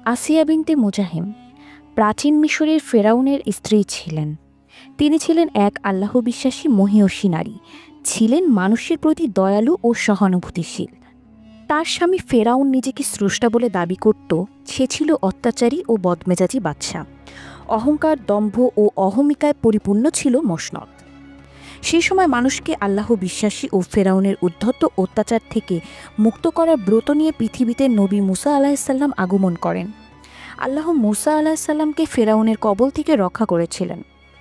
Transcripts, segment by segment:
আসিয়া বিনতে মুজাহিম প্রাচীন মিশরের ফেরাউনের স্ত্রী ছিলেন। তিনি ছিলেন এক আল্লাহ বিশ্বাসী মহিয়সী নারী, ছিলেন মানুষের প্রতি দয়ালু ও সহানুভূতিশীল। তার স্বামী ফেরাউন নিজেকে স্রষ্টা বলে দাবি করত। সে ছিল অত্যাচারী ও বদমেজাজি বাদশা। অহংকার, দম্ভ ও অহমিকায় পরিপূর্ণ ছিল মসনদ। সেই সময় মানুষকে আল্লাহ বিশ্বাসী ও ফেরাউনের উদ্ধত্ত অত্যাচার থেকে মুক্ত করার ব্রত নিয়ে পৃথিবীতে নবী মুসা আলাহিসাল্লাম আগমন করেন। আল্লাহ মুসা আলাহিসাল্লামকে ফেরাউনের কবল থেকে রক্ষা করেছিলেন।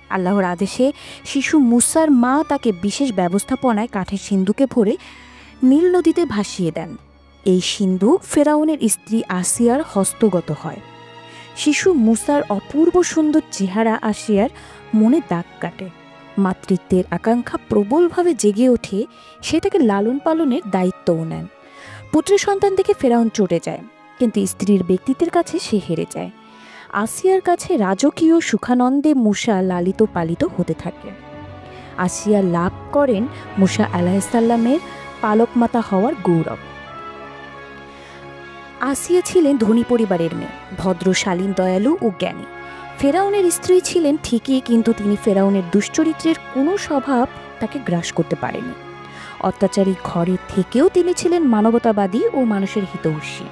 আল্লাহর আদেশে শিশু মুসার মা তাকে বিশেষ ব্যবস্থাপনায় কাঠের সিন্ধুকে ভরে নীল নদীতে ভাসিয়ে দেন। এই সিন্ধু ফেরাউনের স্ত্রী আসিয়ার হস্তগত হয়। শিশু মুসার অপূর্ব সুন্দর চেহারা আসিয়ার মনে দাগ কাটে। মাতৃত্বের আকাঙ্ক্ষা প্রবলভাবে জেগে ওঠে। সে তাকে লালন পালনের দায়িত্বও নেন। পুত্র সন্তান দেখে ফেরাউন চটে যায়, কিন্তু স্ত্রীর ব্যক্তিত্বের কাছে সে হেরে যায়। আসিয়ার কাছে রাজকীয় সুখানন্দে মুসা লালিত পালিত হতে থাকে। আসিয়া লাভ করেন মুসা আলাহিসাল্লামের পালকমাতা হওয়ার গৌরব। আসিয়া ছিলেন ধনী পরিবারের মেয়ে, ভদ্র, শালীন, দয়ালু ও জ্ঞানী। ফেরাউনের স্ত্রী ছিলেন ঠিকই, কিন্তু তিনি ফেরাউনের দুশ্চরিত্রের কোনো স্বভাব তাকে গ্রাস করতে পারেনি। অত্যাচারী ঘরে থেকেও তিনি ছিলেন মানবতাবাদী ও মানুষের হিতৈষী।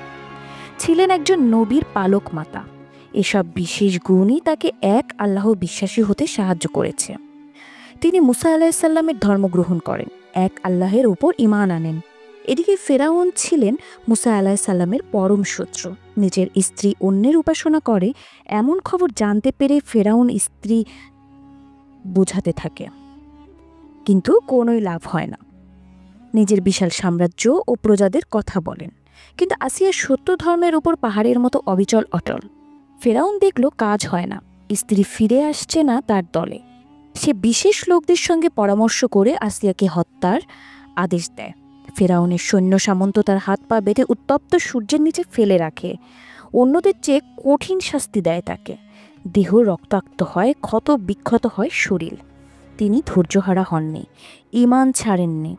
ছিলেন একজন নবীর পালক মাতা। এসব বিশেষ গুণই তাকে এক আল্লাহ বিশ্বাসী হতে সাহায্য করেছে। তিনি মুসা আলাহিসাল্লামের ধর্ম গ্রহণ করেন, এক আল্লাহের উপর ঈমান আনেন। এদিকে ফেরাউন ছিলেন মুসা আলাহিসাল্লামের পরম শত্রু। নিজের স্ত্রী অন্যের উপাসনা করে এমন খবর জানতে পেরে ফেরাউন স্ত্রী বোঝাতে থাকে, কিন্তু কোনোই লাভ হয় না। নিজের বিশাল সাম্রাজ্য ও প্রজাদের কথা বলেন, কিন্তু আসিয়া সত্য ধর্মের উপর পাহাড়ের মতো অবিচল অটল। ফেরাউন দেখল কাজ হয় না, স্ত্রী ফিরে আসছে না তার দলে। সে বিশেষ লোকদের সঙ্গে পরামর্শ করে আসিয়াকে হত্যার আদেশ দেয়। ফেরাউনের সৈন্য সামন্ত তার হাত পা বেঁধে উত্তপ্ত সূর্যের নিচে ফেলে রাখে। অন্যদের চেয়ে কঠিন শাস্তি দেয় তাকে। দেহ রক্তাক্ত হয়, ক্ষত বিক্ষত হয় শরীর। তিনি ধৈর্যহারা হননি, ঈমান ছাড়েননি।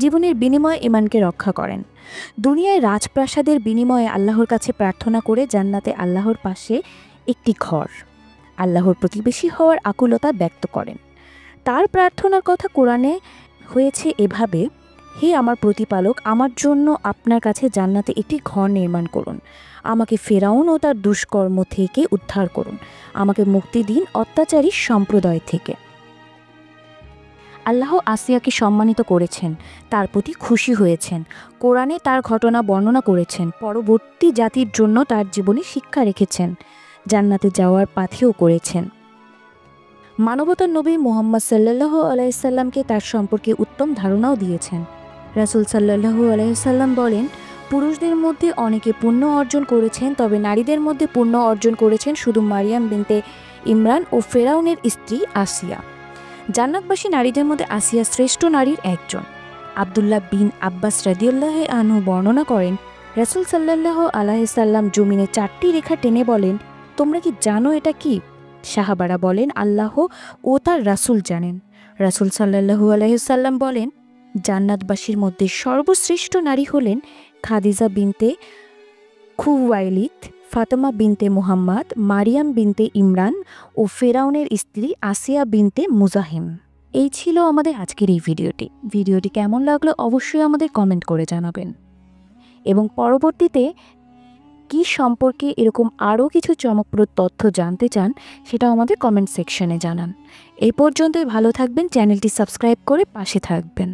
জীবনের বিনিময়ে ঈমানকে রক্ষা করেন। দুনিয়ায় রাজপ্রাসাদের বিনিময়ে আল্লাহর কাছে প্রার্থনা করে জান্নাতে আল্লাহর পাশে একটি ঘর, আল্লাহর প্রতিবেশী হওয়ার আকুলতা ব্যক্ত করেন। তার প্রার্থনার কথা কোরআনে হয়েছে এভাবে: হে আমার প্রতিপালক, আমার জন্য আপনার কাছে জান্নাতে একটি ঘর নির্মাণ করুন। আমাকে ফেরাউন ও তার দুষ্কর্ম থেকে উদ্ধার করুন। আমাকে মুক্তি দিন অত্যাচারী সম্প্রদায় থেকে। আল্লাহ আসিয়াকে সম্মানিত করেছেন, তার প্রতি খুশি হয়েছেন। কোরআনে তার ঘটনা বর্ণনা করেছেন, পরবর্তী জাতির জন্য তার জীবনে শিক্ষা রেখেছেন, জান্নাতে যাওয়ার পাথেও করেছেন। মানবতার নবী মুহাম্মদ সাল্লাল্লাহু আলাইহি সাল্লামকে তার সম্পর্কে উত্তম ধারণাও দিয়েছেন। রাসূল সাল্লাল্লাহু আলাইহি সাল্লাম বলেন, পুরুষদের মধ্যে অনেকে পুণ্য অর্জন করেছেন, তবে নারীদের মধ্যে পুণ্য অর্জন করেছেন শুধু মারিয়াম বিনতে ইমরান ও ফেরাউনের স্ত্রী আসিয়া। জান্নাতবাসী নারীদের মধ্যে আসিয়া শ্রেষ্ঠ নারীর একজন। আব্দুল্লাহ বিন আব্বাস রাদিয়াল্লাহু আনহু বর্ণনা করেন, রাসূল সাল্লাল্লাহু আলাইহি সাল্লাম জমিনে 4টি রেখা টেনে বলেন, তোমরা কি জানো এটা কি? সাহাবারা বলেন, আল্লাহ ও তার রাসূল জানেন। রাসূল সাল্লাল্লাহু আলাইহি সাল্লাম বলেন, জান্নাতবাসীর মধ্যে সর্বশ্রেষ্ঠ নারী হলেন খাদিজা বিনতে খুওয়াইলিদ, ফাতেমা বিনতে মুহাম্মদ, মারিয়াম বিনতে ইমরান ও ফেরাউনের স্ত্রী আসিয়া বিনতে মুজাহিম। এই ছিল আমাদের আজকের এই ভিডিওটি কেমন লাগলো অবশ্যই আমাদের কমেন্ট করে জানাবেন, এবং পরবর্তীতে কি সম্পর্কে এরকম আরও কিছু চমকপ্রদ তথ্য জানতে চান সেটাও আমাদের কমেন্ট সেকশনে জানান। এই পর্যন্তই ভালো থাকবেন, চ্যানেলটি সাবস্ক্রাইব করে পাশে থাকবেন।